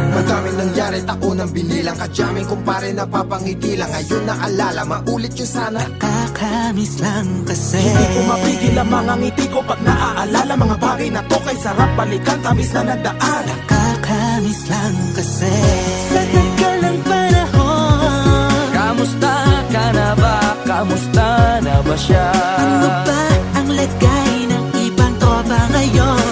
Madaming nangyari, taunang binilang, kadyaming kumpare napapangiti lang. Ngayon naalala, maulit yun sana. Nakakamiss lang kasi hindi ko mapigil ang mga ngiti ko pag naaalala. Mga bagay na to kay sarap balikan, tamis na nagdaan. Nakakamiss lang kasi sa tagal ng panahon. Kamusta ka na ba? Kamusta na ba siya? Ano ba ang lagay ng ibang tropa ngayon?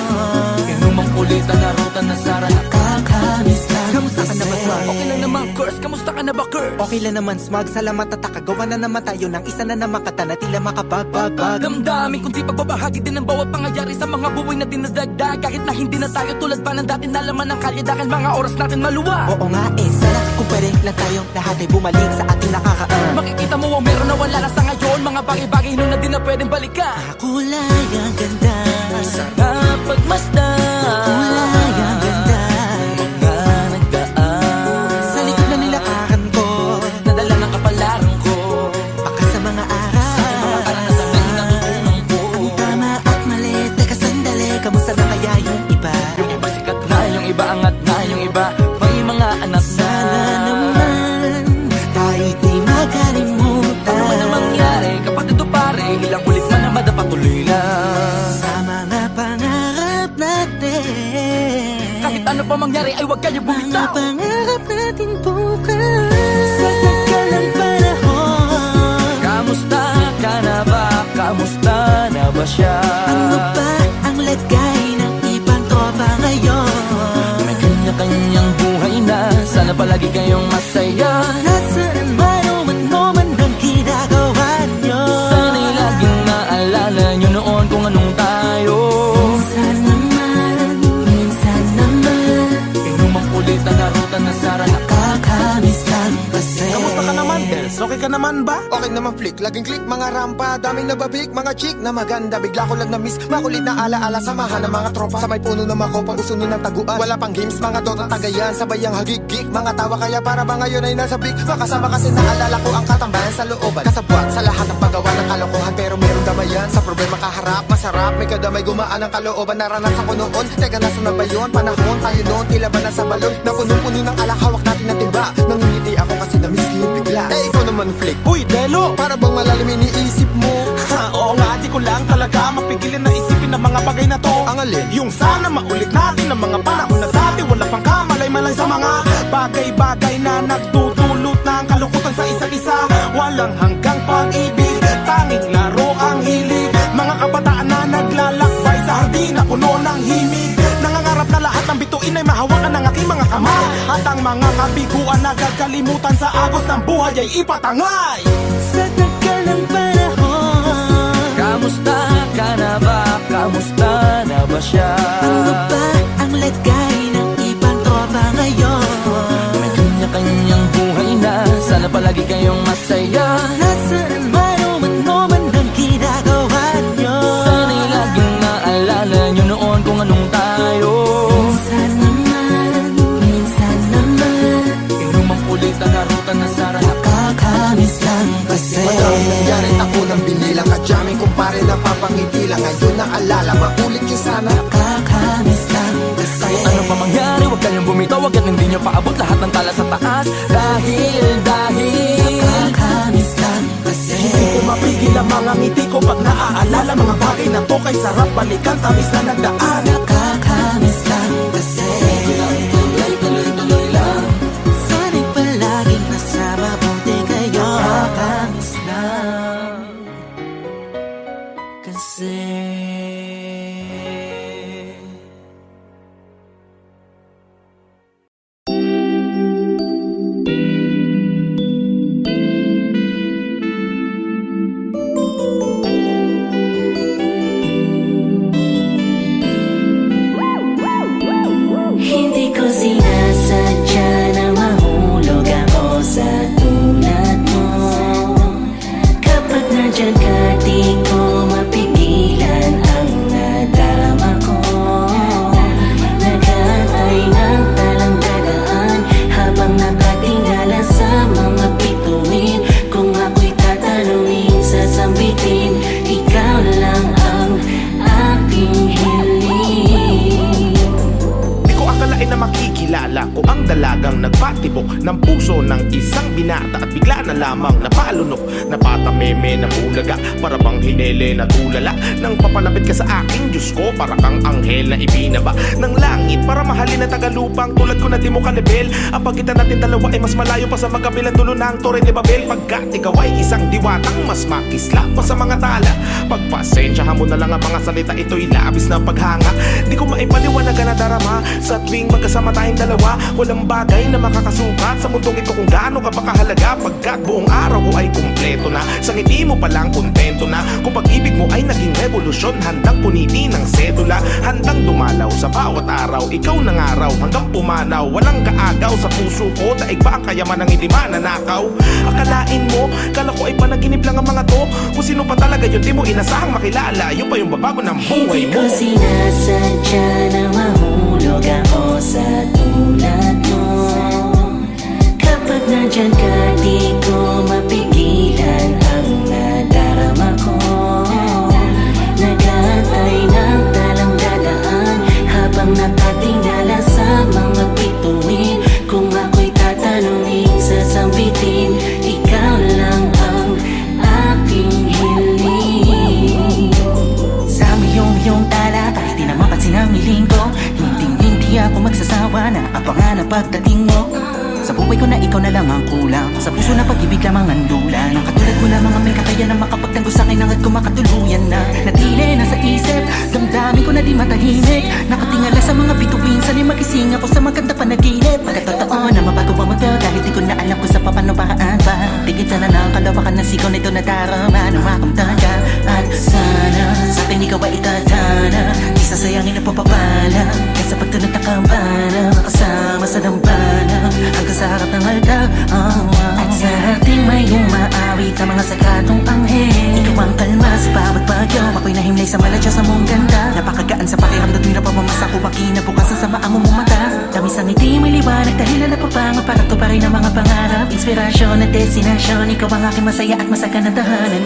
Inumang kulitan na ruta na sara. Nakakamiss lang. Kamusta ka na ba, Smug? Okay lang naman, Curse. Kamusta ka na ba, Curse? Okay lang naman, Smug. Salamat at nakagawa na naman tayo ng isa na naman kata na tila makabagbag. Damdamin kundi pagbabahagi din ng bawat pangyayari sa mga buhay na dinadagdag. Kahit na hindi na tayo tulad pa ng dati, nalaman ng kalye dahil mga oras natin maluwa. Oo nga sana kung pwede lang tayong lahat ay bumalik sa ating nakakaan. Makikita mo ang meron na wala na sa ngayon. Mga bagay-bagay nun na di na pwedeng balikan. Kulay ang ganda, sarap pagmasdan. kulay ang ganda. Mga nagdaan Sa likod na nilakaran ko, nadala ng kapalaran ko. baka sa mga araw Sa aking mga karanasan ay natutunan ko. ang tama at mali. Teka sandali, kamusta na kaya yung iba? Yung iba sikat na, yung iba angat na, yung iba may mga anak na. Sana naman tayo'y di makalimutan. Ano man ang mangyari, kapatid o pare, ilang ulit man na madapatuloy lang. Sa mga pangarap natin, Kahit ano pa mangyari ay huwag kayo mga bumitaw. pangarap natin bukas. Sa tagal ng panahon, Kamusta ka na ba? Kamusta na ba siya? ano ba ang lagay ng ibang tropa ngayon? May kanya-kanyang buhay na, sana palagi kayong masaya. Nasaan man o man ang ginagawa nyo? Sana'y laging naalala nyo noon kung anong tayo. Minsan naman Inumang ulitan na ruta na sara. nakakamiss lang kasi. Kamusta ka naman, Dels? Okay ka naman ba? Okay naman flick, laging click, mga rampa, daming nababik, mga chick na maganda. Bigla ko lang na-miss, makulit na alaala, samahan ng mga tropa. Sa may puno na makopa, uso nun ng taguan. Wala pang games, mga dota tagayan, sabayang hagig-gig. Mga tawa kaya para ba ngayon ay nasa big. Makasama kasi naalala ko ang katambayan sa looban. Kasabwat sa lahat ng paggawa ng kalokohan, pero merong damayan. Sa problema kaharap, masarap, may kadamay gumaan ang kalooban. Naranasan ko noon, teka nasa na ba yun? Panahon tayo noon, tila ba nasa balon? Na punong-puno ng alak, hawak natin ng timba. Nangingiti ako kasi na-miss ko yung bigla. Eh ikaw naman flick, Uy, Delo! para bang malalim iniisip mo? Ha, oo nga, di ko lang talaga mapigilin na isipin ang mga bagay na to. Ang alin? Yung sana maulit natin ang mga panahon na dati. Wala pang kamalay-malay sa mga bagay-bagay na nagdudulot ng kalungkutan sa isa't isa. Walang hanggang pag-ibig, tanging laro ang hilig. Mga kabataan na naglalakbay sa hardin na puno ng himig. Nangangarap na lahat ng bituin ay mahawakan ng aking mga kamay. At ang mga kabiguan na gagalimutan sa agos ng buhay ay ipatangay. Sa tagal ng panahon, Kamusta ka na ba? Kamusta na ba siya? ano ba ang lagay ng ibang tropa ngayon? May kanya-kanyang buhay na, sana palagi kayong masaya. Nasaan man o man ang ginagawa nyo? Sana'y laging naalala nyo noon kung anong tayo. Minsan naman Inumang ulitan na ruta na sara. nakakamiss lang kasi. Madaming nangyari, taunang binilang, kadyaming kumpare napapangiti lang. Ngayon naalala, maulit yun sana. Nakakamiss lang kasi. Kahit ano pa mangyari, huwag kayong bumitaw. Huwag hindi nyo paabot lahat ng tala sa taas. Dahil Nakakamiss lang kasi. Hindi ko mapigil ang mga ngiti ko pag naaalala. Mga bagay na to kay sarap balikan, tamis na nagdaan. Nakakamiss lang kasi. tuloy-tuloy lang. Sana'y palaging nasa mabuti kayo. Nakakamiss lang kasi. isang binata at bigla na lamang napaalunok, napatameme, nabulaga, para bang hinele na tulala. Nang papalapit ka sa aking Diyos ko, para kang anghel na ibinaba ng langit, para mahalin na tagalupang tulad ko na di mo kalibel. Ang pagitan natin dalawa ay mas malayo pa sa magkabilang dulo ng Torre de Babel. Pagkat ikaw ay isang diwatang mas makislap pa sa mga tala, pagpasensyahan mo na lang ang mga salita, ito'y labis na paghanga. Di ko maipaliwanagan na darama sa tuwing magkasama tayong dalawa. Walang bagay na makakasukat sa mundong ito kung gaano ka ba kahalaga. Pagkat buong araw ko ay kumpleto na, sa ngiti mo palang kontento na. Kung pag-ibig mo ay naging revolusyon, handang punitin ng sedula, handang dumalaw sa bawat araw. Ikaw ng araw hanggang pumanaw, walang kaagaw sa puso ko. Daig ba ang kayaman ng hindi mananakaw? Akalain mo, kala ko ay panaginip lang ang mga to. Kung sino pa talaga yun, di mo inasahang makilala. Yun pa yung babago ng buhay Hindi mo. ko sinasadya na mahulog ako sa tulad mo. Kapag nandyan ka, di ko mapigilan ang nadarama ko. Nag-aantay ng talang dadaan habang nakatingala sa mga bituin. Kung ako'y tatanungin, sasambitin, ikaw lang ang aking hiling. Sa iyong tala, kahit di na mapansin ang hiling ko, hindi ako magsasawa na abangan ang pagdating mo. Sa buhay ko na ikaw na lang ang kulang, sa puso na pag-ibig lamang ang dula. Nang katulad ko lamang ang may kakayahan na makapagtanggol sa akin hanggat ko makatuluyan na. Natili na sa isip, damdamin ko na di matahimik. Nakatingala sa mga bituin, sana'y magising ako sa maganda panaginip. Pagkatotoo na mabago ang mundo, dahil di ko na alam kung sa papano paraan pa. Tingin sana na ang kalawakan ng sigaw nito na darama nung makamtan ka. At sana sa akin ikaw ay itatana, di sasayangin ang papapala. Kaya sa pagtunod ng kampana, makasama sa dambana hanggang sa harap ng altar. At sa ating may umaawit ang mga sakatong anghel. Ikaw ang kalma sa bawat bagyo, ako'y nahimlay sa maladya sa mong ganda. Napakagaan sa pakiramdam, di na pamamasa ko makinabukasan sa maamo mong mata. Tamis ang ngiti, may liwanag, dahilan na papangat para to pa rin ang mga pangarap. Inspirasyon at destinasyon, ikaw ang aking masaya at masagan na tahanan.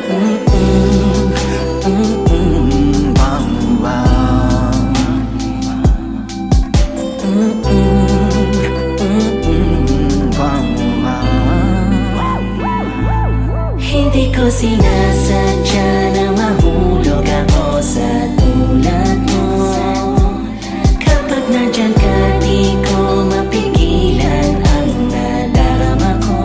Wow, wow. Hindi ko sinasadya na mahulog ako sa tulad mo. Kapag nandyan ka, di ko mapigilan ang nadarama ko.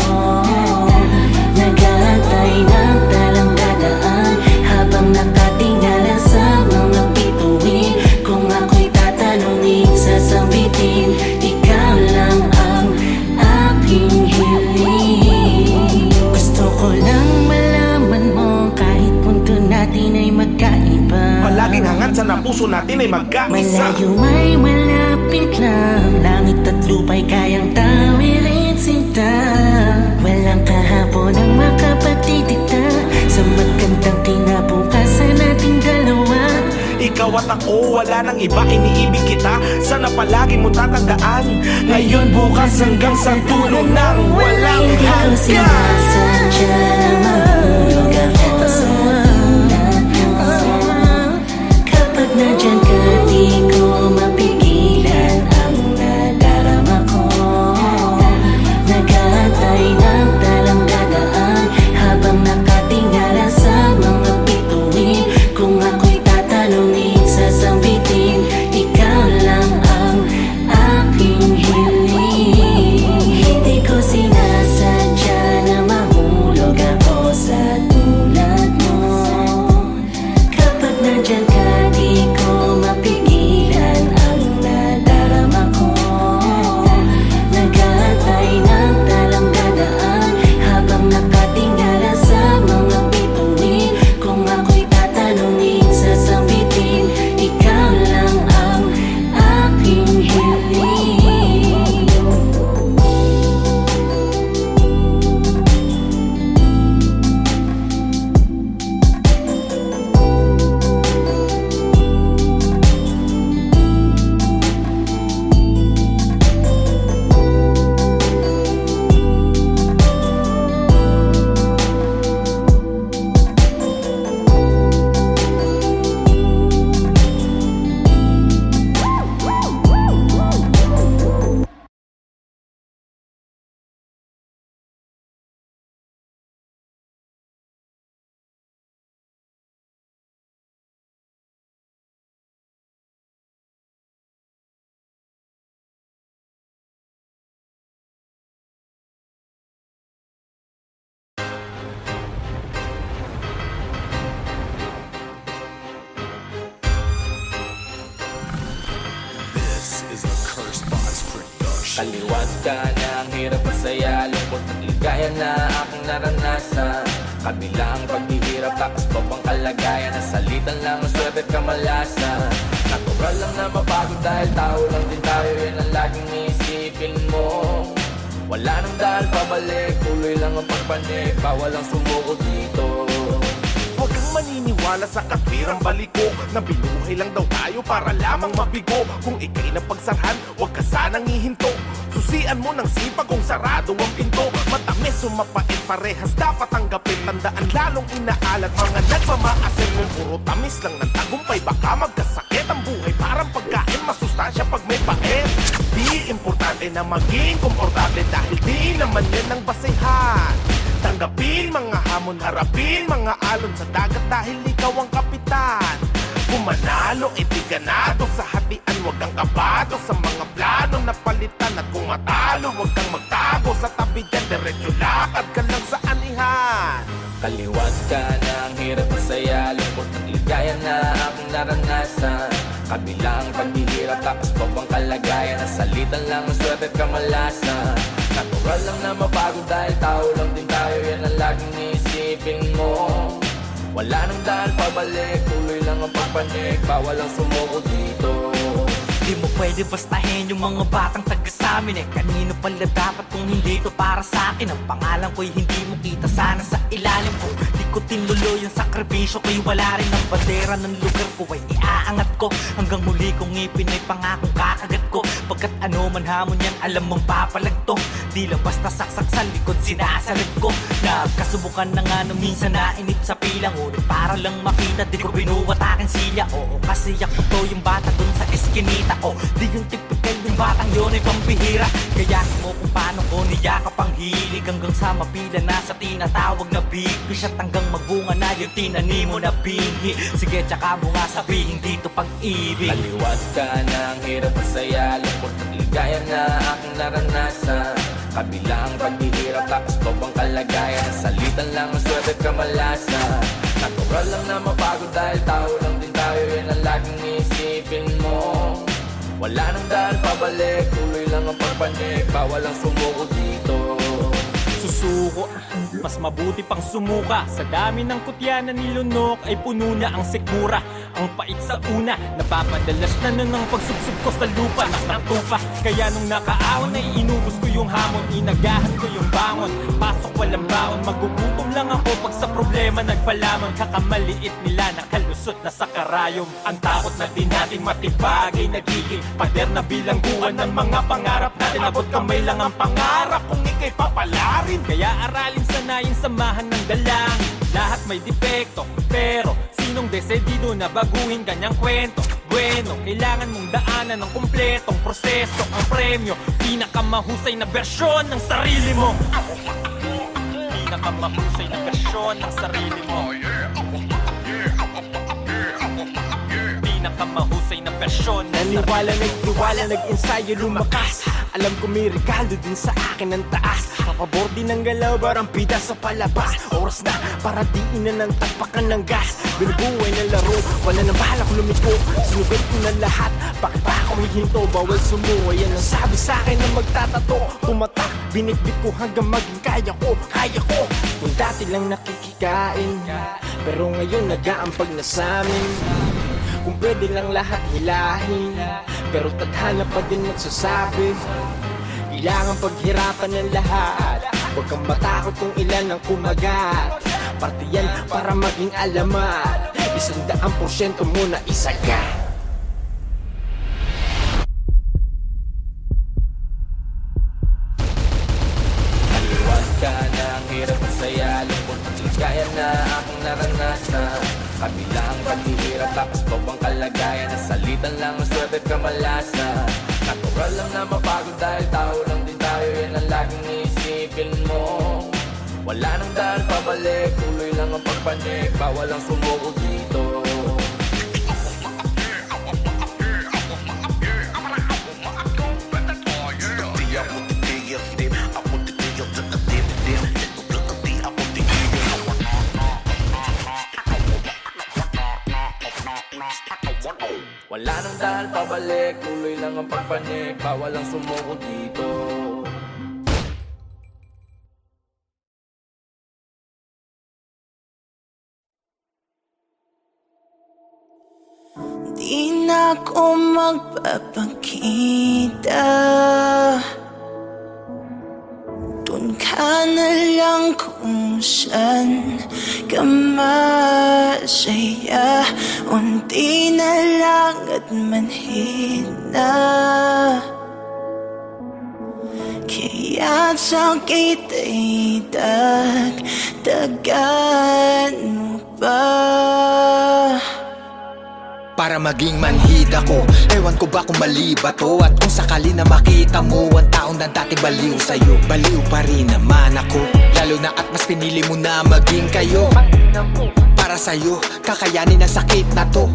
Nag-aantay ng talang dadaan habang nakatingala sa mga bituin. Kung ako'y tatanungin, sasambitin, ikaw lang ang aking hiling. Gusto ko lang malaman mo, kahit punto natin ay magkaiba. Palaging hangad sa puso natin ay magkaisa. Malayo may malapit lang, langit at lupa'y kayang tawirin sinta. Walang kahapon ang makapagtitikta sa magandang kinabukasan nating dalawa. Ikaw at ako, wala nang iba, iniibig kita. Sana palagi mo tatandaan, ngayon, bukas, hanggang sa dulo ng walang Hindi ko hanggan. sinasadya na mahulog ako sa tulad mo. Kapag nandyan ka, di ko mapigilan ang nadarama ko. Nag-aantay ng talang dadaan habang nakatingala sa mga bituin. Kung ako'y tatanungin, sasambitin, ikaw lang ang aking hiling. Hindi ko sinasadya na mahulog ako Kaliwat ka na ang hirap masaya, lungkot at ligaya na aking naranasan. Kabilang paghihirap, takas pa bang kalagayan, nasalitan lang ang swerte at kamalasan. Natural lang na mapagod dahil tao lang din tayo, yan ang laging iisipin mo. Wala nang dahil pabalik, tuloy lang ang pagpanik, bawal ang sumuko dito. Huwag kang maniniwala sa katwirang baliko na binuhay lang daw tayo para lamang mabigo. Kung ikay napagsarhan, huwag ka sanang ihinto. Susian mo ng sipag kung sarado ang pinto. Matamis o mapait, parehas dapat tanggapin. Tandaan lalong inaalat mga nagmamaasin. Kung puro tamis lang ng tagumpay, baka magkasakit ang buhay. Parang pagkain, masustansya pag may pait. Di importante na maging komportable dahil di naman yan ang basehan. Tanggapin mga hamon, harapin mga alon sa dagat dahil ikaw ang kapitan. Kung manalo, di ganado sa hatian, huwag kang kabado sa mga plano na palitan. At kung matalo, huwag kang magtago sa tabi dyan, diretso lakad ka lang sa anihan. Kaliwat ka na ang hirap masaya, lungkot at ligaya na aking naranasan. Kabilang paghihirap, takas pa bang kalagayan, nasalitan lang ang swerte at kamalasan. Natural lang na mapagod dahil tao lang din tayo, yan ang laging iisipin mo. Wala nang dahil pabalik, tuloy lang ang pagpanik, bawal ang sumuko dito. Di mo pwede bastahin yung mga batang taga samin eh. Kanino pala dapat kung hindi to para sa akin? Ang pangalan ko'y hindi mo kita sana sa ilalim ko. Di ko tinuloy ang sakripisyo ko'y wala rin ang bandera ng lugar ko ay iaangat ko. Hanggang huli kong ngipin ay pangakong kakagat ko. Pagkat ano man hamon yan, alam mong papalag to. Di lang basta saksak sa likod, sinasalag ko. Nagkasubukan na nga nung minsan nainip sa pilang. Ngunit para lang makita, di ko binuwat aking silya. Oo, kasi ako to yung bata dun sa eskinita. O, di yung typical yung batang yun ay pambihira. Kayasin mo kung paano ko niyakap ang hilig. Hanggang sa mapila na sa tinatawag na big fish. At hanggang magbunga na yung tinanim mo na binhi. Sige, tsaka mo nga sabihin dito pag-ibig. Kaliwat ka na ang hirap masaya, lungkot at ligaya na aking naranasan. Kabilang paghihirap, takas pa bang kalagayan, nasalitan lang ang swerte at kamalasan. Natural lang na mapagod dahil tao lang din tayo, yan ang laging iisipin mo. Wala nang dahil pabalik, tuloy lang ang pagpanik, bawal ang sumuko dito. Susuko, mas mabuti pang sumuka. Sa dami ng kutya na nilunok ay puno na ang sikmura. Ang pait sa una, napapadalas na ng pagsubsob ko sa lupa. Nakatupa, kaya nung nakaahon ay inubos ko yung hamon. Inagahan ko yung bangon, pasok walang baon. Magugutom lang ako pag sa problema nagpalamon. Kakamaliit nila nakalusot na sa karayom. Ang takot na din natin matibag ay nagiging pader na bilangguan ng mga pangarap natin. Abot kamay lang ang pangarap kung ikay papalarin. Kaya aralin, sanayin, samahan ng dalangin. Lahat may depekto, pero sinong desedido na baguhin kanyang kwento? Bueno, kailangan mong daanan ng kumpletong proseso. Ang premyo, pinakamahusay na bersyon ng sarili mo. Pinakamahusay na bersyon ng sarili mo. Pinakamahusay na bersyon ng sarili mo. Naniwala, nagtiwala, nag-ensayo, lumakas. Alam ko may regalo din sa akin ng taas. Papabor din ng galaw, barang pida sa palabas. Oras na para diin na ng tapakan ng gas. Binubuhay na laro, wala nang balak lumiko. Sinugat ko na lahat, bakit pa ako hihinto? Bawal sumuha, yan ang sabi sa akin na magtatato. Tumatak, binitbit ko hanggang maging kaya ko. Kung dati lang nakikikain, pero ngayon nag-aampag na sa'min. Kung pwede lang lahat hilahin, pero tadhana pa din nagsasabi. Kailangan paghirapan ng lahat. Huwag kang matakot kung ilan ang kumagat. Parte yan para maging alamat. 100% mo na isaga. Kaliwat ka na ang hirap masaya, lungkot at ligaya na aking naranasan. Kabilang paghihirap, takas pa bang kalagayan, nasalitan lang ang swerte at kamalasan. Natural lang na mapagod dahil tao lang din tayo, yan ang laging iisipin mo. Wala nang dahil pabalik, tuloy lang ang pagpanik, bawal ang sumuko dito. Wala nang dahil pabalik. Tuloy lang ang pagpanik, bawal ang sumuko dito. Di na ako magpapakita. Doon ka na lang kung saan ka masaya. Unti na lang at manhid na. Kaya't sakit ay dagdagan mo pa. Para maging manhid ako, ewan ko ba kung mali ba to? At kung sakali na makita mo ang taong na dati baliw sa'yo, baliw pa rin naman ako. Lalo na at mas pinili mo na maging kayo. Para sa'yo, kakayanin ang sakit na to.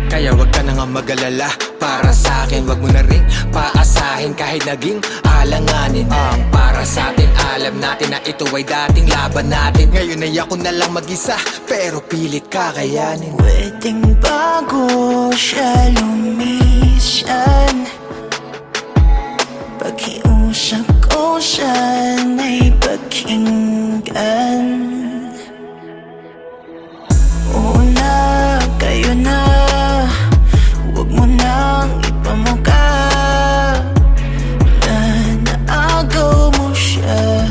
Kaya wag ka na nga mag-alala. Para sa'kin, wag mo na rin paasahin. Kahit naging alanganin ang para sa'tin, alam natin na ito ay dating laban natin. Ngayon ay ako na lang mag-isa, pero pilit kakayanin. Pwedeng bago siya lumisan. Pakiusap ko siyan ay pakinggan. Oo na, kayo na. Huwag mo nang ipamuka na naagaw mo siya.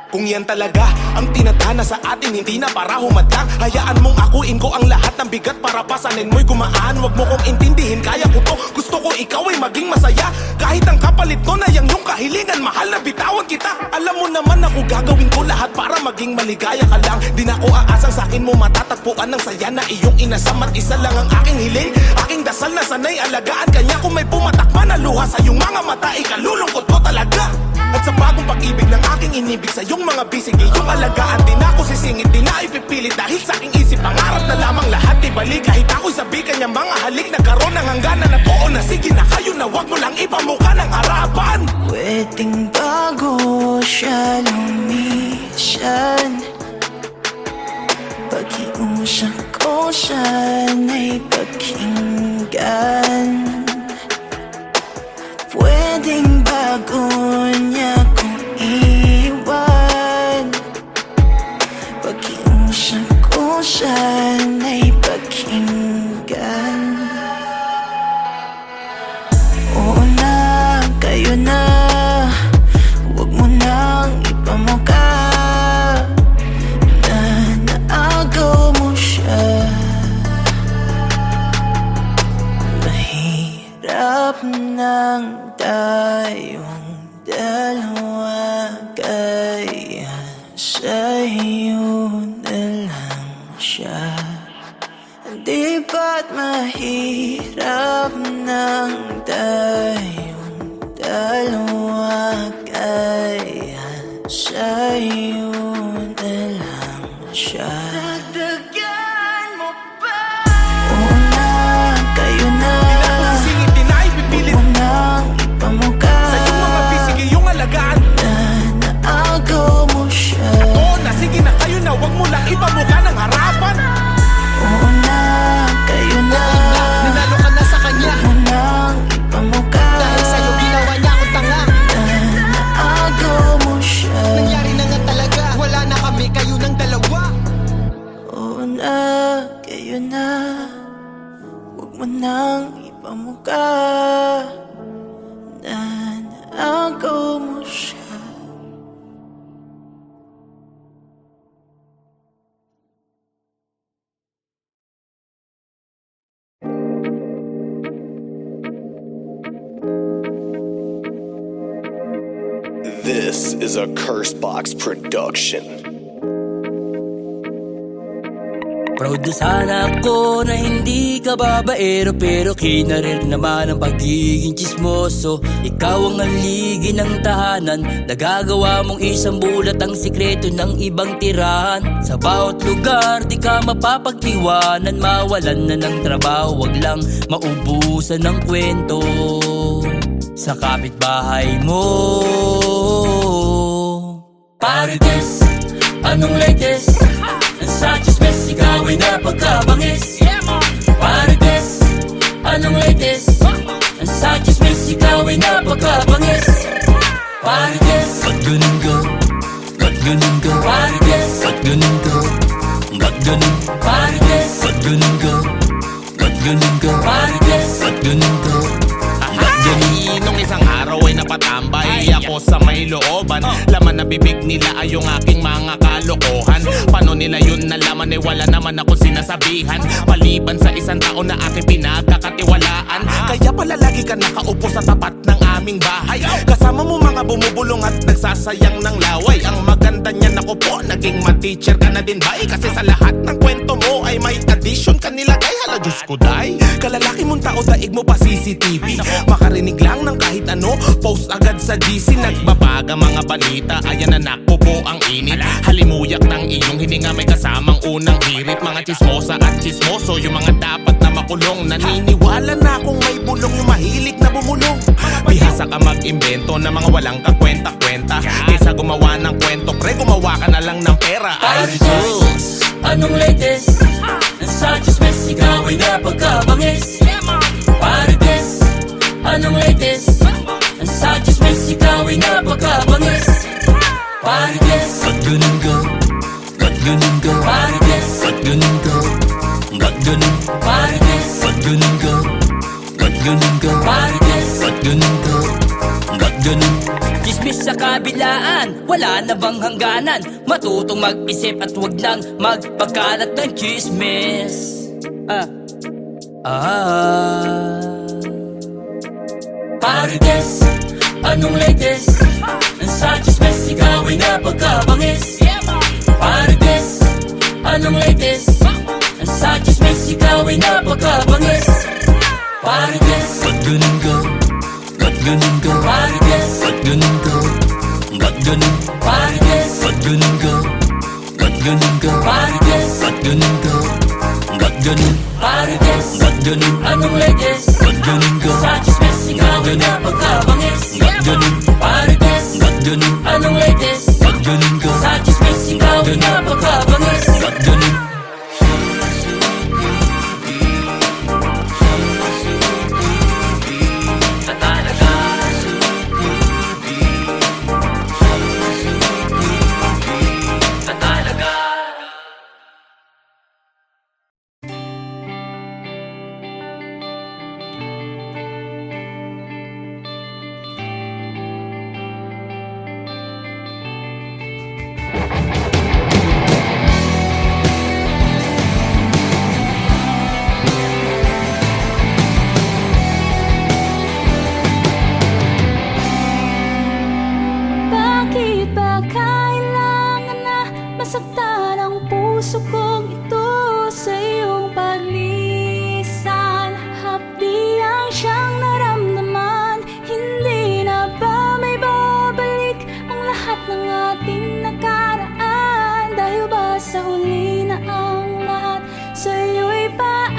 Kung yan talaga ang tinadhana sa atin, hindi na para humadlang. Hayaan mong akuin ko ang lahat ng bigat para pasanin mo'y gumaan. Huwag mo kong intindihin, kaya ko to. Gusto ko ikaw ay maging masaya. Kahit ang kapalit ko na yung kahilingan, mahal na bitawan kita. Alam mo naman ako gagawin ko lahat para maging maligaya ka lang. Di na ako aasang sa'kin mo matatagpuan ng saya na iyong inasam. At isa lang ang aking hiling, aking dasal na sanay alagaan kanya. Kung may pumatakma na luha sa iyong mga mata, ikalulungkot ko talaga. At sa bagong pag-ibig ng aking inibig sa iyong mga bisig, iyong alagaan. Di na ako sisingit, di na ipipilit. Dahil sa aking isip, pangarap na lamang lahat ibalik. Kahit ako'y sabi kanya mga halik, nagkaroon ng hangganan na oo na sige na kayo na. Wag mo lang ipamuka ng harapan. Pwedeng bago siya lumisan. Pakiusap ko siyan ay pakinggan. Pwedeng bago niya kong iwan. Pakiusap ko siyan ay pakinggan. Oo na, kayo na. Huwag mo nang ipamuka na naagaw mo siya. Mahirap nang tayong dalawa, kaya sa'yo na lang siya. Di ba't mahirap nang tayong dalawa, kaya sa'yo na lang siya. Dagdagan mo pa. Oo na, kayo na. Di na ako sisingit, di na ipipilit. Huwag mo nang ipamuka Sa iyong mga bisig, iyong alagaan. na naagaw mo siya. Oo na sige na kayo na. Wag mo lang ipamuka ng harapan. Oo na, kayo na. Nanalo ka na sa kanya, Huwag mo nang ipamuka dahil sa'yo ginawa niya akong tanga. na naagaw mo siya. Nangyari na nga talaga, wala na kami, kayo ng dalawa. Oo na, kayo na. Huwag mo nang ipamuka na naagaw mo siya. This is a Cursebox production. Proud na sana ako na hindi ka babaero, pero kinarir naman ang pagiging chismoso. Ikaw ang haligi ng tahanan, nagagawa mong isang bulat ang sikreto ng ibang tirahan. Sa bawat lugar di ka mapapag-iwanan, mawalan na ng trabaho, wag lang maubusan ng kwento. Sa kapitbahay mo, Parites, anong latest? Ang sa chismis, ikaw ay napagkabangis. Marites, anong latest? Ang sa chismis, ikaw ay napagkabangis. Marites, ba't ganun ka? Ba't ganun ka? Marites, ba't ganun ka? Ba't ganun? Marites, ba't ganun ka? Ba't ganun ka? Marites, ba't ganun ka? Ay, nung isang araw ay napatambay ako sa may looban. Laman na bibig nila ay yung aking mga kalokohan. Paano nila yun nalaman eh wala naman ako sinasabihan. Maliban sa isang taon na aking pinagkakatiwalaan. Kaya pala lagi ka nakaupo sa tapat ng aming bahay. Kasama mo mga bumubulong at nagsasayang ng laway. Ang maganda niyan ako po, naging ma-teacher ka na din ba? Kasi sa lahat ng kwento mo ay may addition ka nilagay. Hala Diyos ko day, kalalaki mong tao daig mo pa CCTV. Makarinig lang ng kahit ano, post agad sa GC. Nagbabaga mga balita, ayan na nakpo po ang init. Halimuyak ng iyong hininga may kasamang unang hirit. Mga chismosa at chismoso, yung mga dapat na makulong. Naniniwala na akong may bulong, yung mahilig na bumulong. Bihasa ka mag-imbento ng mga walang kakwenta-kwenta. Kaysa gumawa ng kwento, pre, gumawa ka na lang ng pera. Ay Marites, anong latest? Ang sa chismis, ikaw ay napagkabangis. Marites, anong latest? Ang sa chismis, ikaw ay napagkabangis. Marites, ba't ganun ka? Ba't ganun ka? Marites, ba't ganun ka? Ba't ganun? Marites, ba't ganun ka? Ba't ganun ka? Marites, ba't ganun ka? Ba't ganun? Chismis sa kabilaan, wala na bang hangganan? Matutong mag-isip at wag nang magpagkalat ng chismis. Marites, anong latest? Ang sa chismis, ikaw ay napagkabangis. Marites, anong latest? Ang sa chismis, ikaw ay napagkabangis. Marites, ba't ganun ka? Ba't ganun ka? Marites, ba't ganun ka? Ba't ganun? Marites, ba't ganun ka? Ba't ganun ka? Marites, ba't ganun ka? Ba't ganun? Marites, ba't ganun? Anong latest? Ba't ganun ka? Sa chismis, ikaw ay napagkabangis. Ba't ganun? Marites, ba't ganun? Anong latest? Ba't ganun ka? Sa chismis, ikaw ay napagkabangis. Ba't ganun? Bakit ba kailangan na masaktan ang puso kong ito sa iyong paglisan? Hapdiang siyang naramdaman, hindi na ba may babalik ang lahat ng ating nakaraan? Dahil ba sa huli na ang lahat sa iyo'y paalam?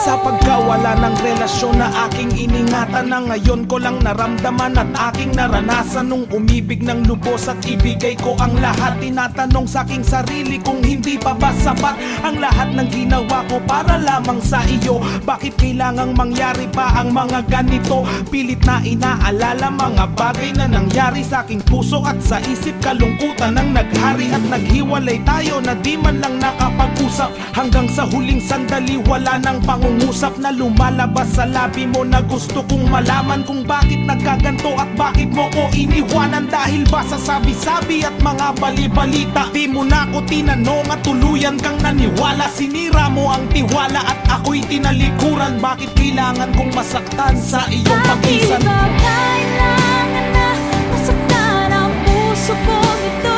Sa pagkawala ng relasyon na aking iningatan, na ngayon ko lang naramdaman at aking naranasan. Nung umibig ng lubos at ibigay ko ang lahat, tinatanong sa aking sarili kung hindi pa ba sapat ang lahat ng ginawa ko para lamang sa iyo. Bakit kailangang mangyari pa ang mga ganito? Pilit na inaalala mga bagay na nangyari sa aking puso at sa isip. Kalungkutan ang naghari at naghiwalay tayo na di man lang nakapag-usap. Hanggang sa huling sandali wala nang pangungusap na lumalabas sa labi mo na gusto kong malaman kung bakit nagkaganto at bakit mo ko iniwanan. Dahil ba sa sabi-sabi at mga bali-balita, di mo na ko tinanong at tuluyan kang naniwala. Sinira mo ang tiwala at ako'y tinalikuran. Bakit kailangan kong masaktan sa iyong pagisan? Bakit ba kailangan na masaktan ang puso kong ito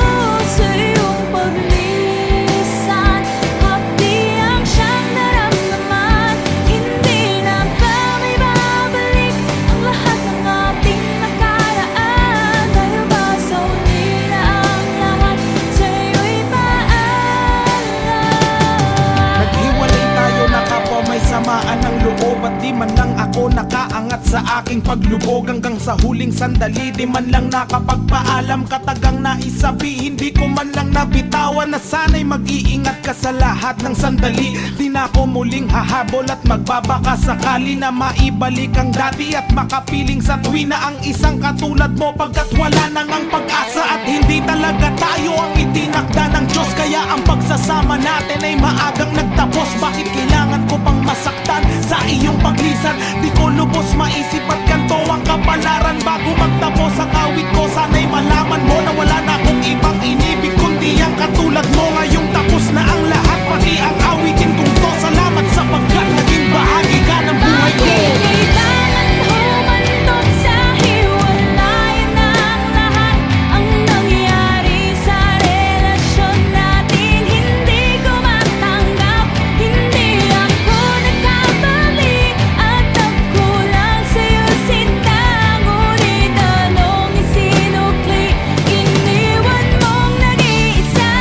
sa iyong paglisan? Hapdiang siyang naramdaman, hindi na ba may babalik ang lahat ng ating nakaraan? Dahil ba sa huli na ang lahat sa iyo'y paalam? Naghiwalay tayo na kapwa may samaan ng loob at di man lang ako nakaangat umangat sa aking paglubog hanggang sa huling sandali. Di man lang nakapagpaalam, katagang naisabi. Hindi ko man lang nabitawan na sana'y mag-iingat ka sa lahat ng sandali. Di na ako muling hahabol at magbabaka sakali na maibalik ang dati at makapiling sa tuwina ang isang katulad mo, pagkat wala nang ang pag-asa at hindi talaga tayo ang itinakda ng Diyos. Kaya ang pagsasama natin ay maagang nagtapos. Bakit kailangan ko pang masaktan sa iyong paglisan? Di ko lubos maisip at kanto ang kapalaran bago magtapos ang awit ko. Sana'y malaman mo na wala na akong ibang inibig kundi ang katulad mo. Ngayong tapos na ang lahat, pati ang awitin kong to. Salamat sapagkat naging bahagi ka ng buhay ko. Kailangan humantong sa hiwalayan ng lahat. Ang nangyari sa relasyon natin, hindi ko matanggap. Hindi ako nagkamali at nagkulang sa'yo, sinta. Ngunit anong isinukli, iniwan mong nag-iisa.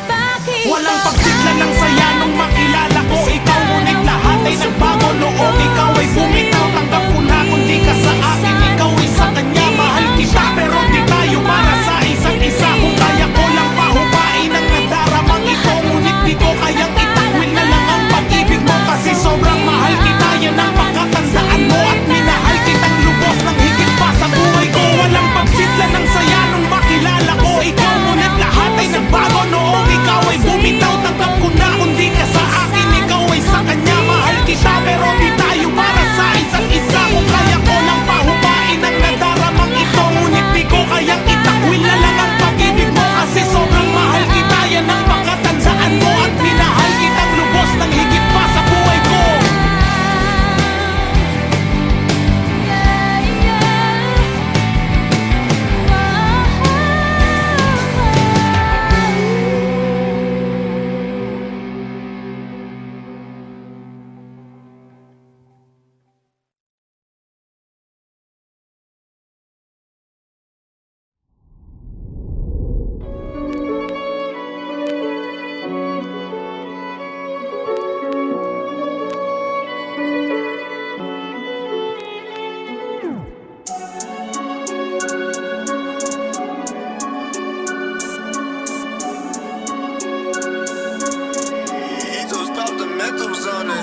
Bakit Walang pagsigla ng saya nung makilala ko ikaw. Ngunit lahat ay nagbago noong ikaw ay bumitaw. Tanggap ko na kung di ka sa akin, ikaw ay sa kanya. Mahal kita pero di tayo para sa isa't isa. Kung kaya ko lang pahupain ang nadaramang ito, ngunit di ko kayang itakwil na lang ang pag-ibig mo. Kasi sobrang mahal kita, yan ang pagkatandaan mo. At minahal kitang lubos ng higit pa sa buhay ko. Walang pagsigla ng saya nung makilala ko ikaw. Ngunit lahat ay nagbago noong ikaw ay bumitaw. Tanggap ko na kung di ka sa akin, ikaw ay sa kanya. Mahal kita pero di tayo para sa isa't isa. Kung kaya ko lang pahupain ang nadaramang ito, ngunit di ko kayang itakwil na lang ang pag-ibig mo. Kasi sobrang mahal kita, yan ang pagkatandaan mo. At minahal kitang lubos ng higit pa sa buhay ko.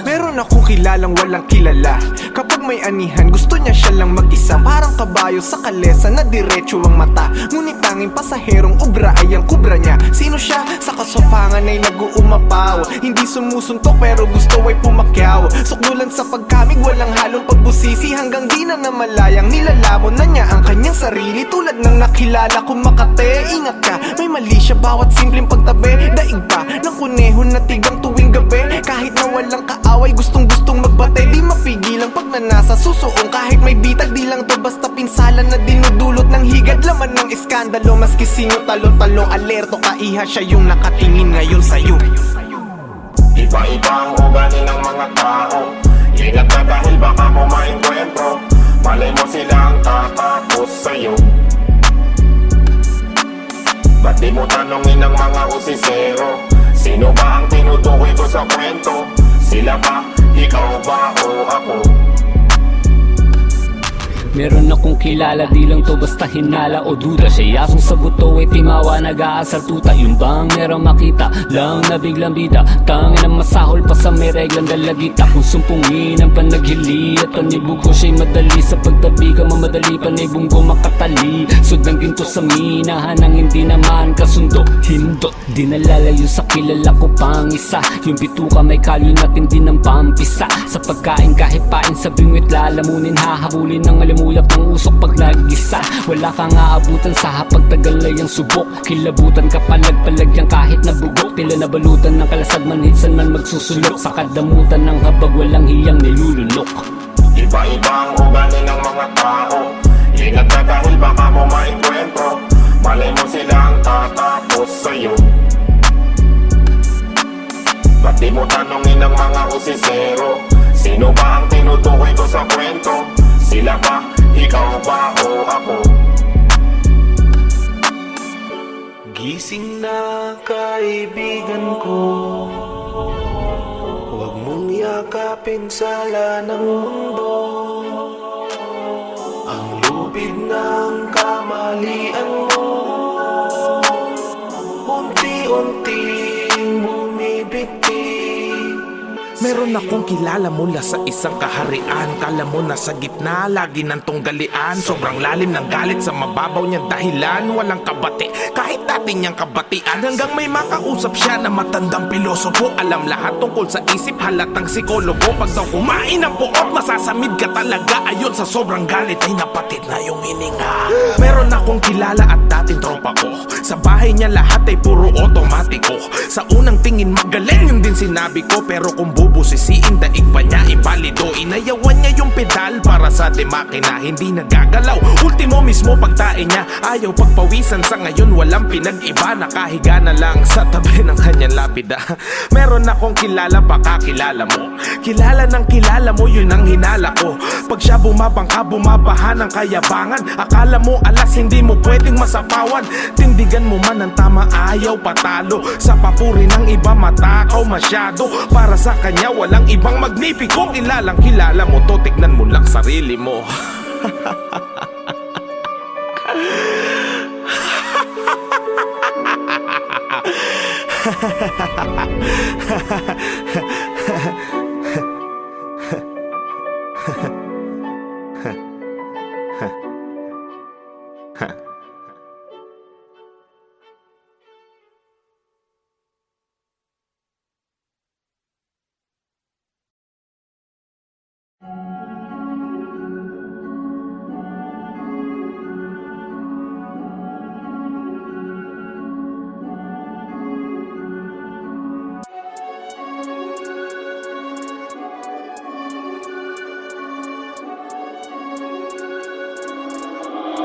Meron ako kilalang walang kilala. Kapag may anihan, gusto niya siya lang mag-isa. Parang kabayo sa kalesa na diretso ang mata. Ngunit tanging pasaherong ubra ay ang kubra niya. Sino siya? Sa kasopangan ay nag-uumapaw. Hindi sumusuntok pero gusto ay pumakyaw. Sukdulan sa pagkamig, walang halong pagbusisi. Hanggang di na namalayang nilalamon na niya ang kanyang sarili. Tulad ng nakilala kong Makate. Ingat ka, may mali siya bawat simpleng pagtabi. Daig pa ng kuneho na tigang tuwing gabi. Kahit na walang kaaway, gustong-gustong magbate. Di mapigilang pag nanasa susuong. Kahit may bitag, di lang to basta pinsalan na dinudulot ng higad. Laman ng iskandalo, maski sino talo-talo. Alerto ka, iha siya yung nakatingin ngayon sa'yo. Iba-iba ang ugali ng mga tao. Ingat ka dahil baka mo maengkwentro. Malay mo sila ang tatapos sa'yo. Ba't di mo tanongin ang mga usisero? Sino ba ang tinutukoy ko sa kwento? Sila ba? Ikaw ba o ako? Meron akong kilala, di lang to basta hinala o duda. Siya yasong sa buto ay timawa, nag-aasar tuta. Yung bang meron makita, lang na biglang bida. Tangin ang masahol pa sa may reglang dalagita. Kung sumpungin ang panaghili at panibugo siya'y madali. Sa pagtabi ka mamadali, panibunggo makatali. Sudang ginto sa minahan ang hindi naman kasundo. Hindot, di nalalayo sa kilala ko pang isa. Yung bituka may kalyo natin din ng pampisa. Sa pagkain kahit pain sa bingwit lalamunin, hahabulin ng alimunin. Ulap ng usok pag nag-isa. Wala kang aabutan sa hapag tagal na yung subok. Kilabutan ka palag-palagyang kahit nabugok. Tila nabalutan ng kalasag manhitsan man magsusulok. Sa kadamutan ng habag walang hiyang nilulunok. Iba-iba ang ugali ng mga tao. Ingat ka dahil baka mo maengkwentro. Malay mo sila ang tatapos sa'yo. Ba't di mo tanongin ang mga usisero? Sino ba ang tinutukoy ko sa kwento? Sila ba? Ikaw ba o ako? Gising na kaibigan ko, huwag mong yakap pinsala ng mundo. Ang lupit ng kamalian mo, unti-unting bumibigti. Meron akong kilala mula sa isang kaharian. Kala mo nasa gitna, lagi ng tunggalian. Sobrang lalim ng galit sa mababaw niyang dahilan. Walang kabati, kahit dati niyang kabatian. Hanggang may makausap siya na matandang pilosopo. Alam lahat tungkol sa isip, halatang psikologo. Pag daw kumain ng puot, masasamid ka talaga. Ayon sa sobrang galit ay napatid na yung hininga. Meron akong kilala at dating tropa ko. Sa bahay niya lahat ay puro otomatiko. Sa unang tingin magaling yung din sinabi ko. Pero kung bubusisiin, daig pa niya imbalido. Inayawan niya yung pedal para sa makina hindi nagagalaw. Ultimo mismo pagtae niya, ayaw pagpawisan. Sa ngayon walang pinag-iba, nakahiga na lang sa tabi ng kanyang lapida. Meron akong kilala, baka kilala mo. Kilala ng kilala mo, yun ang hinala ko. Pag siya bumabangka, bumabaha ng kayabangan. Akala mo alas, hindi mo pwedeng masapawan. Tindigan mo man ang tama, ayaw patalo. Sa papuri ng iba, matakaw masyado. Para sa kanya walang ibang magnipiko. Kilalang kilala mo to, tignan mo lang sarili mo.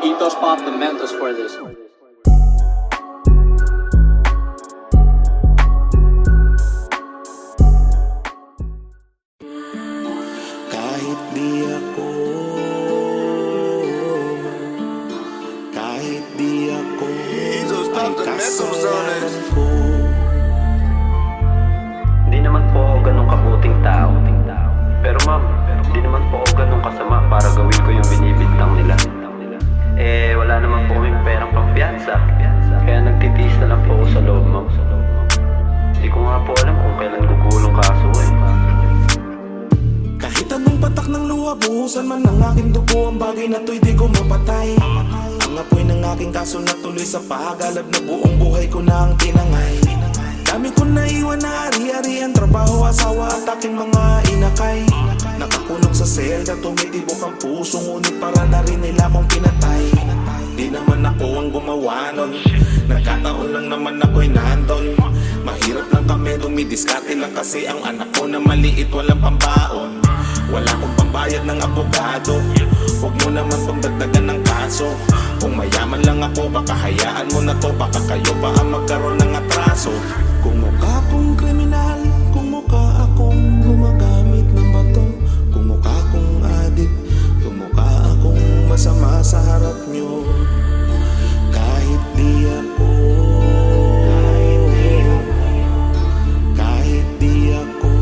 Ethos Pop, the Mentos for this. Kahit di ako, kahit di ako ay kasalanan ko. Di naman po ako ganun kabuting tao. Pero ma'am, di naman po ako ganun kasama para gawin ko yung binibintang nila. Eh, wala naman po kaming perang pampiyansa. Kaya nagtitiis na lang po ako sa loob, ma'am. Di ko nga po alam kung kailan gugulong kaso eh. Kahit anong patak ng luha, buhusan man ng aking dugo. Ang bagay na to'y di ko mapatay. Ang apoy ng aking kaso na tuloy sa paghalab na buong buhay ko na ang tinangay. Dami ko naiwan na ari-arian, trabaho, asawa at aking mga inakay. Nakakulong sa selda, tumitibok ang puso, ngunit para na rin nila akong pinatay. Di naman ako ang gumawa nun, nagkataon lang naman ako'y nandun. Mahirap lang kami, dumidiskarte lang kasi ang anak ko na maliit, walang pambaon. Wala akong pambayad ng abogado, huwag mo naman pang dagdagan ng kaso. Kung mayaman lang ako, baka hayaan mo na to, baka kayo pa ang magkaroon ng atraso. Kung mukha kong kriminal, kung mukha akong gumagamit ng bato, kung mukha kong adik, kung mukha akong masama sa harap nyo. Kahit di ako, kahit di ako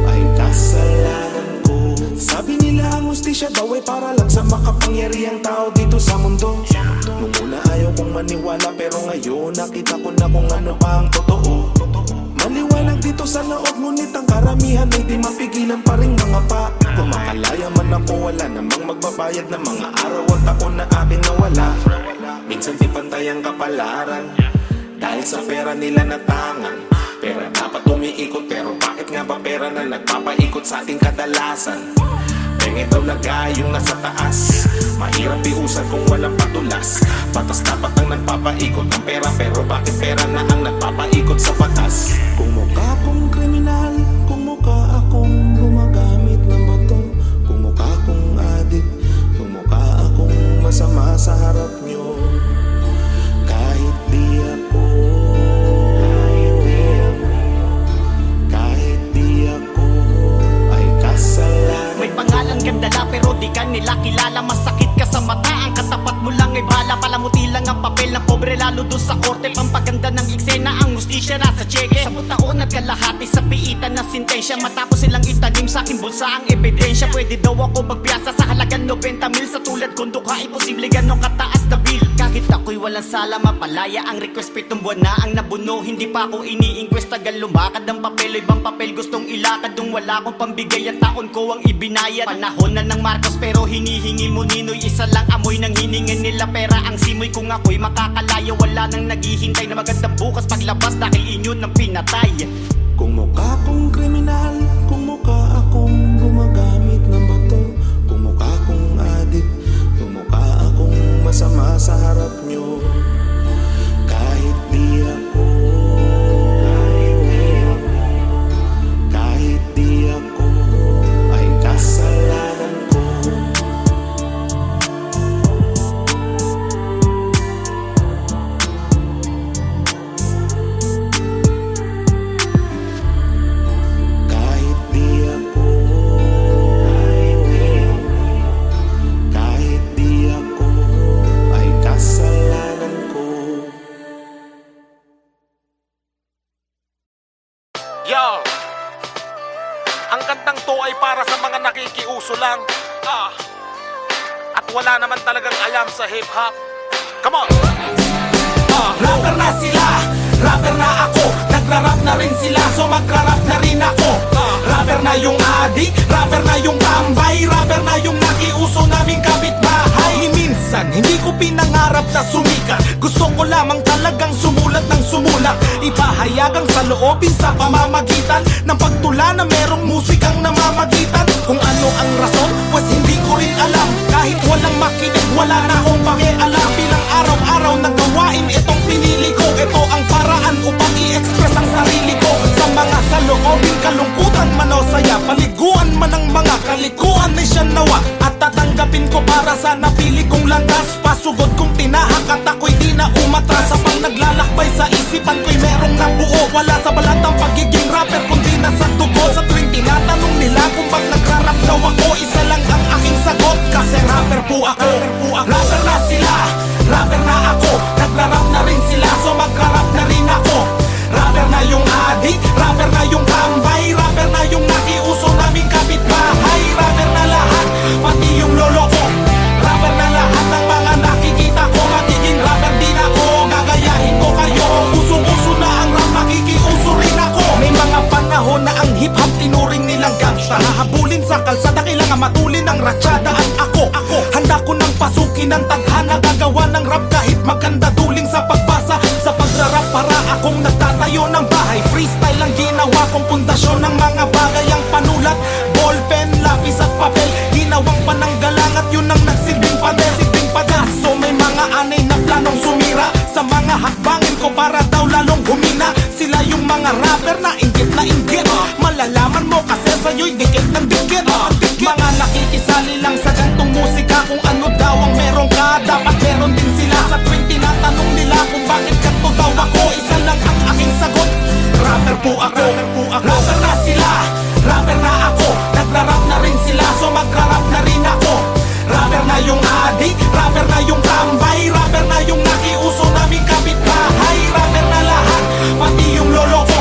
ay kasalanan ko. Sabi nila ang hustisya daw ay para lang sa makapangyarihang tao dito sa mundo. Nung una ayaw kong maniwala, pero ngayon nakita ko na kung ano pa ang totoo. Maliwanag dito sa loob, ngunit ang karamihan ay di mapigilan pa rin mga pa. Kung makalaya man ako, wala namang magbabayad ng mga araw at taon na akin nawala. Minsan di pantay ang kapalaran, dahil sa pera nila natangan. Pera dapat umiikot, pero bakit nga ba pera na nagpapaikot sa ating kadalasan? Penge daw lagay yung nasa taas, mahirap iusan kung walang patulas. Batas dapat ang nagpapaikot ng pera, pero bakit pera na ang nagpapaikot sa batas? Kung mukha kong kriminal, kung mukha akong gumagamit ng bato, kung mukha kong adik, kung mukha akong masama sa harap nyo. Kahit di ako, kahit di ako ay kasalanan. May pangalan kang dala pero di ka nila kilala. Masakit ka sa mata, ang katapat mo lang ay bala. Palamuti lang mga papel na pobre lalo doon sa korte. Pampaganda ng eksena, ang hustisya nasa cheque. 10 taon at kalahati sa piitan ng sintensya. Matapos silang itanim sa aking bulsa ang ebidensya. Pwede daw ako magpiyasa sa halagang 90 mil. Sa tulad kong dukha, imposible ganong kataas na bill. Kahit ako'y walang sala, mapalaya ang request. 7 buwan na ang nabuno, hindi pa ako ini-inquest. Tagal lumakad ang papel, ibang papel gustong ilakad. Nung wala akong pambigay, ang taon ko ang ibinayad. Panahon na ng Marcos pero hinihingi mo ninoy. Isa lang amoy ng hiningan nila pera ang simoy. Kung ako'y makakalaya, wala nang naghihintay na magandang bukas paglabas dahil inyo nang pinatay. Kung mukha kong kriminal, kung mukha akong gumagamit ng bato, kung mukha kong adik, kung mukha akong masama sa harap nyo, kahit di ako, kahit di ako ay kasalanan ko. Kahit di ako, kahit di ako ay kasalanan ko. Yo! Ang kantang to ay para sa mga nakikiuso lang. At wala naman talagang alam sa hip-hop. Come on! Rapper na sila, rapper na ako. Nagra-rap na rin sila, so magra-rap na rin ako. Rapper na yung adik, rapper na yung tambay, rapper na yung nakiuso naming kapitbahay. Minsan, hindi ko pinangarap na sumikat. Gusto ko lamang talagang sumulat ng sumulat. Ipahayagang sa loobin sa pamamagitan ng pagtula na merong musikang namamagitan. Kung ano ang rason, pues hindi ko rin alam. Kahit walang makinig, wala na akong pakialam. Bilang araw-araw na gawain itong pinili ko. Ito ang paraan upang i-express ang sarili ko. Sa mga saloobin, kalungkutan man o saya, paliguan man ang mga kalikuan ay siya nawa. At tatanggapin ko para sa napili kong landas. Pasugod kong tinahak at ako'y di na umatras. Sa pang naglalakbay sa isipan ko'y merong nabuo. Wala sa balat ang pagiging rapper kundi nasa dugo. Sa tuwing tinatanong nila kung bang nagrarap daw ako, isa lang ang aking sagot, kasi rapper po ako. Rapper na sila, rapper na ako. Nagrarap na rin sila, so magrarap na rin ako. Rapper na yung adik, rapper na yung tambay, rapper na yung nakiuso naming kapitbahay. Rapper na lahat, pati yung lolo ko. Rapper na lahat ng mga nakikita ko. Magiging rapper din ako, gagayahin ko kayo. Usong-uso na ang rap, makikiuso rin ako. May mga panahon na ang hip-hop tinuring nilang gangsta. Hahabulin sa kalsada, kailangan matulin ang ratsyada. At ako, handa ko nang pasukin ang tadhana. Gagawa ng rap kahit maganda duling sa pagbasa. Sa pagrarap para akong nagtatayo ng bahay. Freestyle ang ginawa kong pundasyon ng mga bagay. Ang panulat, ballpen, lapis at papel. Ginawang pananggalang at yun ang nagsilbing pader. So may mga anay na planong sumira sa mga hakbangin ko para daw lalong humina. Sila yung mga rapper na inggit na inggit. Malalaman mo kasi sa'yo'y dikit ng dikit. Mga nakikisali lang sa gantong musika. Kung ano daw ang meron ka, dapat meron din sila. Sa tuwing tinatanong nila kung bakit ganito daw ako, isa lang ang aking sagot, rapper po ako. Rapper na sila, rapper na ako. Nagrarap na rin sila, so magrarap na rin ako. Rapper na yung adik, rapper na yung tambay, rapper na yung nakiuso naming kapitbahay. Rapper na lahat, pati yung lolo ko.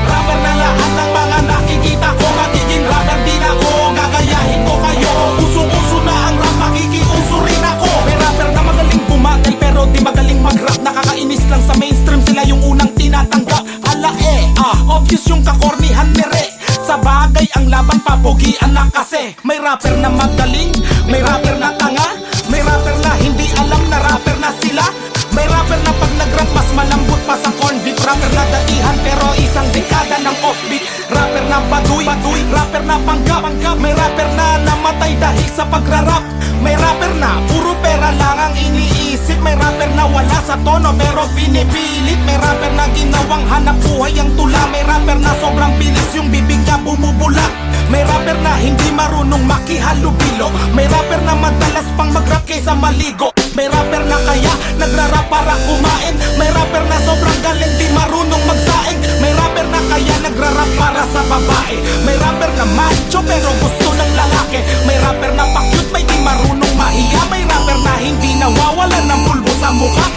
Rapper na lahat ng mga nakikita ko. Magiging rapper din ako, gagayahin ko kayo. Usong-uso na ang rap, makikiuso rin ako. May rapper na magaling bumagal pero di magaling mag-rap. Nakakainis lang sa mainstream, sila yung unang tinatanggap. Obvious yung kakornihan ni Re. Sa bagay ang laban, papugian na kasi. May rapper na magaling, may rapper na tanga, may rapper na hindi alam na rapper na sila. May rapper na pag nag-rap mas malambot pa sa corn beef. Rapper na daihan pero isang dekada ng offbeat. Rapper na baduy, rapper na panggap. May rapper na namatay dahil sa pagrarap. May rapper na puro pera lang ang iniisip. May rapper na wala sa tono pero pinipilit. May rapper na ginawang hanap buhay ang tula. May rapper na sobrang bilis yung bibig niya bumubula. May rapper na hindi marunong makihalubilo. May rapper na madalas pang mag-rap kaysa maligo. May rapper na kaya nagrarap para kumain. May rapper na sobrang galing di marunong magsaing. May rapper na kaya nagrarap para sa babae. May rapper na macho pero gusto ng lalaki. May rapper na pa-cute may di marunong mahiya. May rapper na hindi nawawala ng bulbo sa mukha.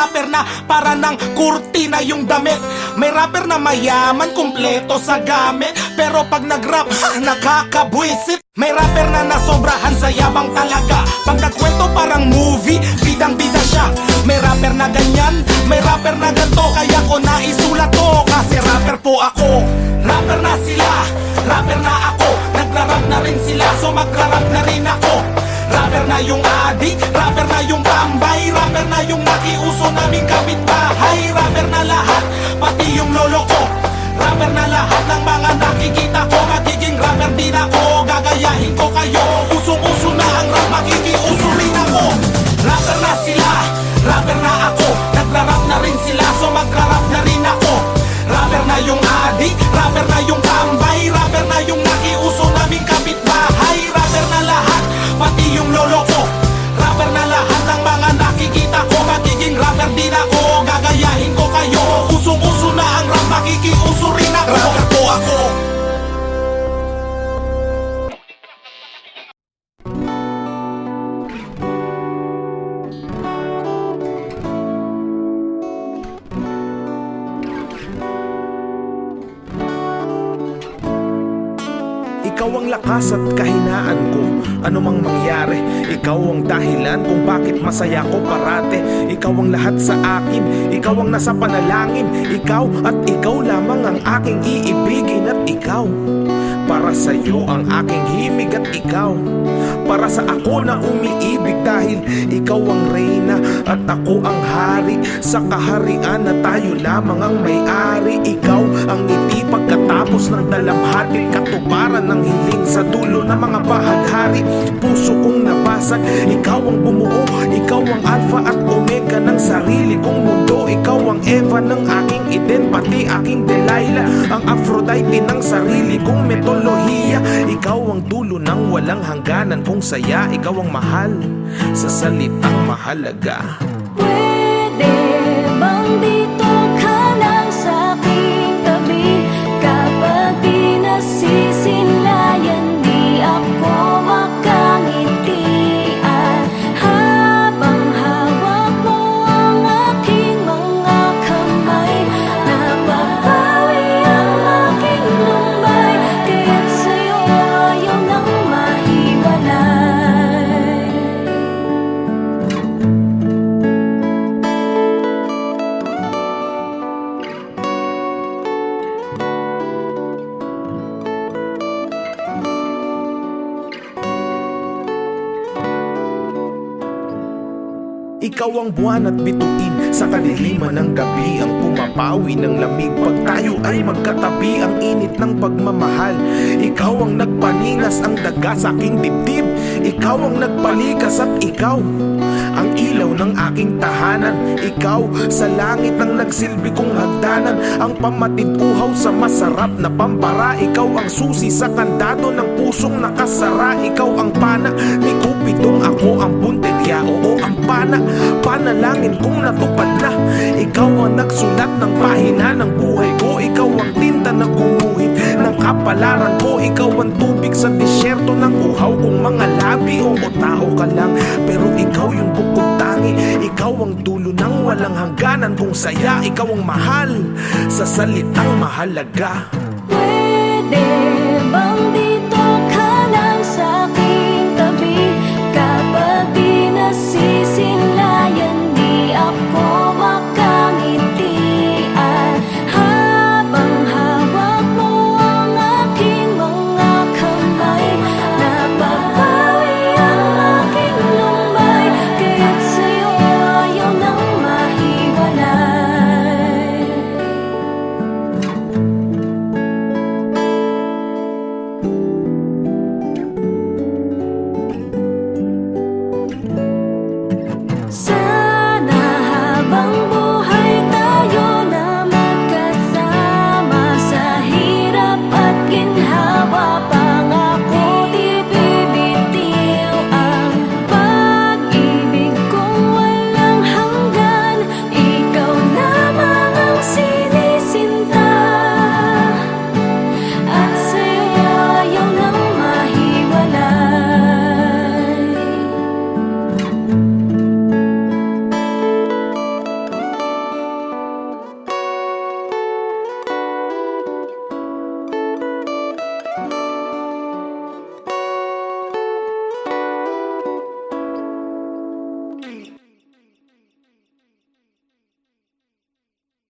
rapper na para ng kurtina yung damit. May rapper na mayaman, kumpleto sa gamit, pero pag nag-rap, nakakabwisit. May rapper na nasobrahan sa yabang talaga, pag nagkwento parang movie, bidang-bida siya. May rapper na ganyan, may rapper na ganto, kaya ko naisulat to, kasi rapper po ako. Rapper na sila, rapper na ako, nagra-rap na rin sila, so magra-rap na rin ako. Rapper na yung adik, rapper na yung tambay, rapper na yung nakiuso naming kapitbahay. Rapper na lahat, pati yung lolo ko. Rapper na lahat ng mga nakikita ko, magiging rapper din ako, gagayahin ko kayo. Usong-uso na ang rap, makikiuso rin ako. Rapper na sila, rapper na ako, nagra-rap na rin sila, so magra-rap na rin ako. Rapper na yung adik, rapper na yung tambay, rapper na yung nakiuso naming kapitbahay. Rapper na lahat, pati yung lolo ko. Rapper na lahat ng mga nakikita ko, magiging rapper din ako, gagayahin ko kayo. Usong-uso na ang rap, makikiuso rin ako. Rapper po ako. Ikaw ang lakas at kahinaan ko, anumang mangyari. Ikaw ang dahilan kung bakit masaya ko parate. Ikaw ang lahat sa akin, ikaw ang nasa panalangin. Ikaw at ikaw lamang ang aking iibigin. At ikaw, para sa iyo ang aking himig. At ikaw, para sa ako na umiibig. Dahil ikaw ang reyna at ako ang hari, sa kaharian na tayo lamang ang may-ari. Ikaw ang ngiti pagkatapos ng dalamhati, katuparan ng hiling sa dulo ng mga bahaghari. Puso kong nabasag, ikaw ang bumuo, ikaw ang alpha at omega ng sarili kong mundo. Ikaw ang Eva ng aking Eden, pati aking Delilah, ang Aphrodite ng sarili kong mitolohiya. Ikaw ang dulo ng walang hangganan kong saya. Ikaw ang mahal sa salitang mahalaga. Pwede bang dito ka lang sa aking tabi? Kapag di nasisilayan, di ako makangiti. At habang hawak mo ang aking mga kamay, napapawi ang aking lumbay, kaya't sa'yo ayaw nang mahiwalay. Ikaw ang buwan at bituin sa kadiliman ng gabi, ang pumapawi ng lamig pag tayo ay magkatabi, ang init ng pagmamahal. Ikaw ang nagpaningas ang daga sa aking dibdib, ikaw ang nagpalikas at ikaw ang ilaw ng aking tahanan. Ikaw sa langit ang nagsilbi kong hagdanan, ang pamatid uhaw sa masarap na pampara. Ikaw ang susi sa kandado ng pusong nakasara. Ikaw ang pana ni Cupidong, ako ang punteriya, oo ang pana. Panalangin kong natupad na. Ikaw ang nagsulat ng pahina ng buhay ko. Ikaw ang tinta na gumuhit ng kapalaran ko. Ikaw ang tubig sa disyerto ng uhaw kong mga labi. Oo, tao ka lang, pero ikaw yung bukod tangi. Ikaw ang dulo ng walang hangganan kong saya. Ikaw ang mahal sa salitang mahalaga. Pwede